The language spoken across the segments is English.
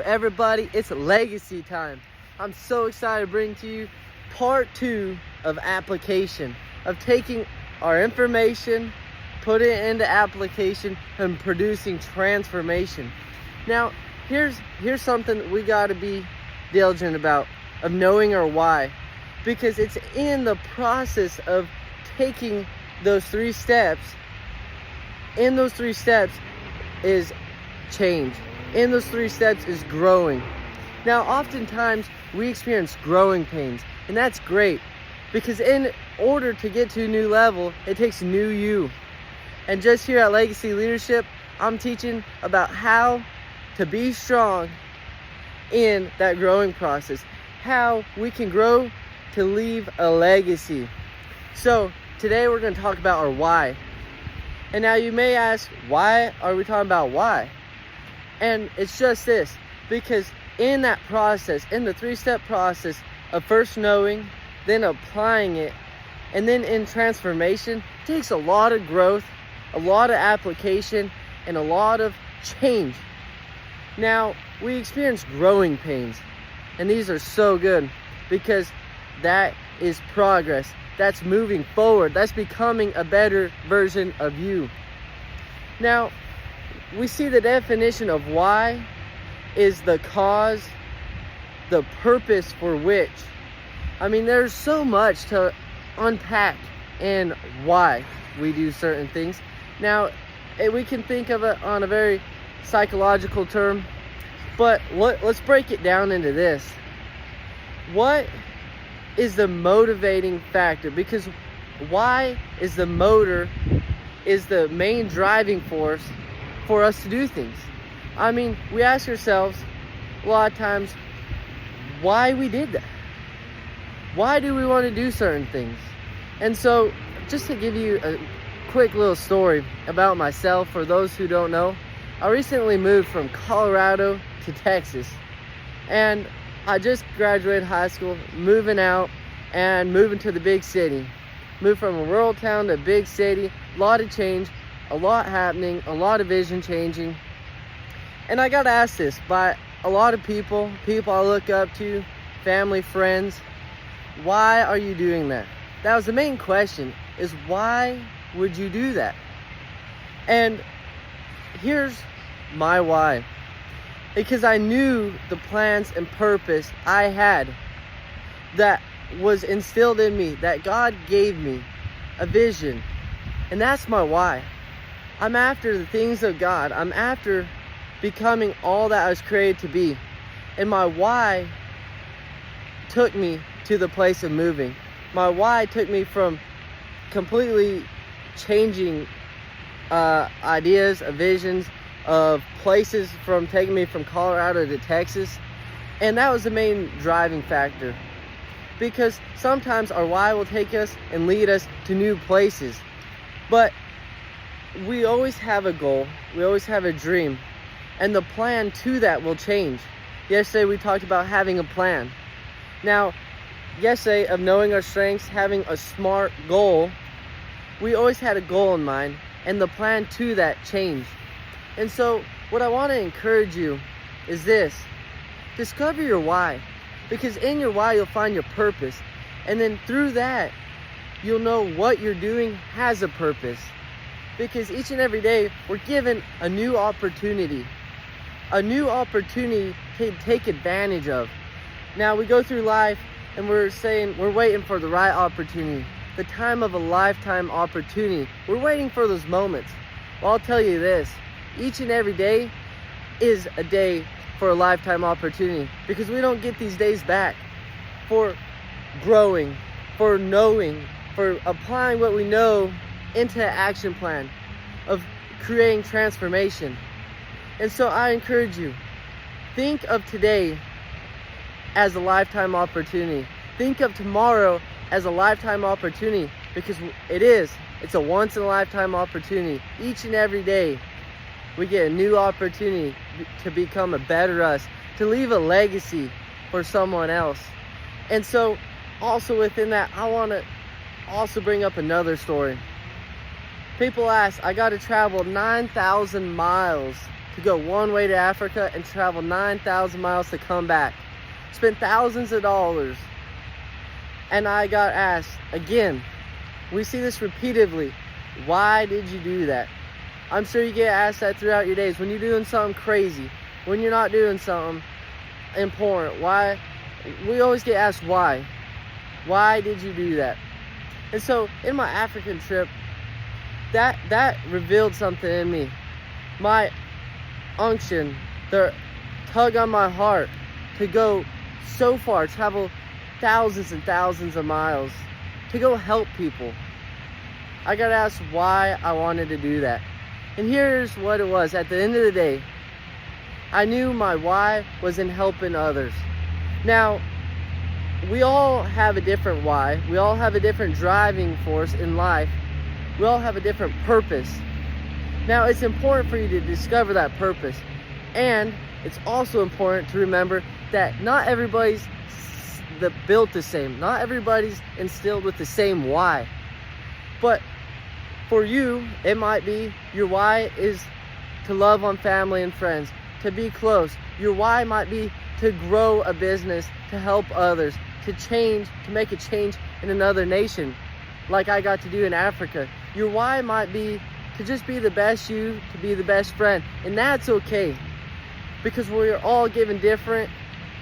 everybody, it's legacy time. I'm so excited to bring to you part 2 of application, of taking our information, put it into application, and producing transformation. Now, here's something we got to be diligent about, of knowing our why, because it's in the process of taking those 3 steps. In those 3 steps is change. In those 3 steps is growing. Now, oftentimes we experience growing pains, and that's great, because in order to get to a new level, it takes new you. And just here at Legacy Leadership, I'm teaching about how to be strong in that growing process, how we can grow to leave a legacy. So today we're going to talk about our why. And now you may ask, why are we talking about why? And it's just this, because in that process, in the 3-step process of first knowing, then applying it, and then in transformation, it takes a lot of growth, a lot of application, and a lot of change. Now, we experience growing pains, and these are so good, because that is progress. That's moving forward. That's becoming a better version of you. Now, we see the definition of why is the cause, the purpose for which. I mean, there's so much to unpack in why we do certain things. Now, we can think of it on a very psychological term, but let's break it down into this. What is the motivating factor? Because why is the motor, is the main driving force for us to do things. I mean, we ask ourselves a lot of times why we did that. Why do we want to do certain things? And so, just to give you a quick little story about myself, for those who don't know, I recently moved from Colorado to Texas. And I just graduated high school, moving out and moving to the big city. Moved from a rural town to a big city, a lot of change, a lot happening, a lot of vision changing. And I got asked this by a lot of people I look up to, family, friends, why are you doing that? That was the main question, is why would you do that? And here's my why. Because I knew the plans and purpose I had that was instilled in me, that God gave me a vision. And that's my why. I'm after the things of God. I'm after becoming all that I was created to be. And my why took me to the place of moving. My why took me from completely changing ideas, visions, of places, from taking me from Colorado to Texas. And that was the main driving factor, because sometimes our why will take us and lead us to new places, but we always have a goal, we always have a dream, and the plan to that will change. Yesterday we talked about having a plan. Now, yesterday, of knowing our strengths, having a SMART goal, we always had a goal in mind, and the plan to that changed. And so what I want to encourage you is this: discover your why, because in your why you'll find your purpose, and then through that you'll know what you're doing has a purpose. Because each and every day we're given a new opportunity to take advantage of. Now we go through life and we're saying we're waiting for the right opportunity, the time of a lifetime opportunity. We're waiting for those moments. Well, I'll tell you this, each and every day is a day for a lifetime opportunity, because we don't get these days back for growing, for knowing, for applying what we know into an action plan of creating transformation. And so I encourage you, think of today as a lifetime opportunity. Think of tomorrow as a lifetime opportunity, because it's a once in a lifetime opportunity. Each and every day we get a new opportunity to become a better us, to leave a legacy for someone else. And so also within that, I want to also bring up another story. People ask, I got to travel 9,000 miles to go one way to Africa and travel 9,000 miles to come back. Spent thousands of dollars. And I got asked, again, we see this repeatedly, why did you do that? I'm sure you get asked that throughout your days when you're doing something crazy, when you're not doing something important. Why? We always get asked why. Why did you do that? And so in my African trip, that revealed something in me. My unction, the tug on my heart to go so far, travel thousands and thousands of miles to go help people. I got asked why I wanted to do that. And here's what it was. At the end of the day, I knew my why was in helping others. Now, we all have a different why. We all have a different driving force in life. We all have a different purpose. Now, it's important for you to discover that purpose. And it's also important to remember that not everybody's built the same. Not everybody's instilled with the same why. But for you, it might be your why is to love on family and friends, to be close. Your why might be to grow a business, to help others, to change, to make a change in another nation, like I got to do in Africa. Your why might be to just be the best you, to be the best friend, and that's okay, because we're all given different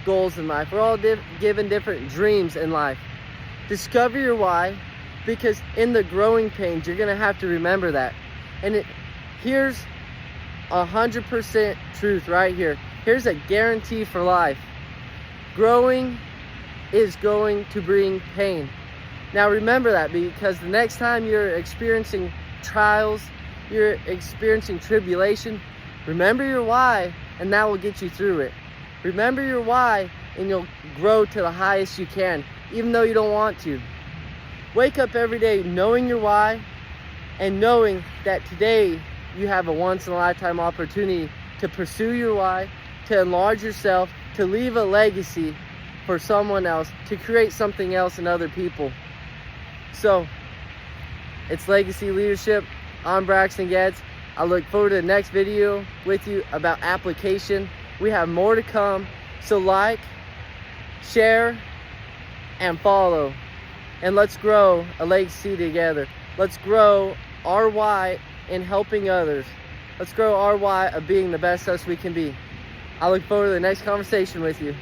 goals in life. We're all given different dreams in life. Discover your why, because in the growing pains, you're gonna have to remember that. And here's 100% truth right here. Here's a guarantee for life. Growing is going to bring pain. Now remember that, because the next time you're experiencing trials, you're experiencing tribulation, remember your why, and that will get you through it. Remember your why, and you'll grow to the highest you can, even though you don't want to. Wake up every day knowing your why, and knowing that today you have a once-in-a-lifetime opportunity to pursue your why, to enlarge yourself, to leave a legacy for someone else, to create something else in other people. So, it's Legacy Leadership. I'm Braxton Getz. I look forward to the next video with you about application. We have more to come. So like, share, and follow. And let's grow a legacy together. Let's grow our why in helping others. Let's grow our why of being the best us we can be. I look forward to the next conversation with you.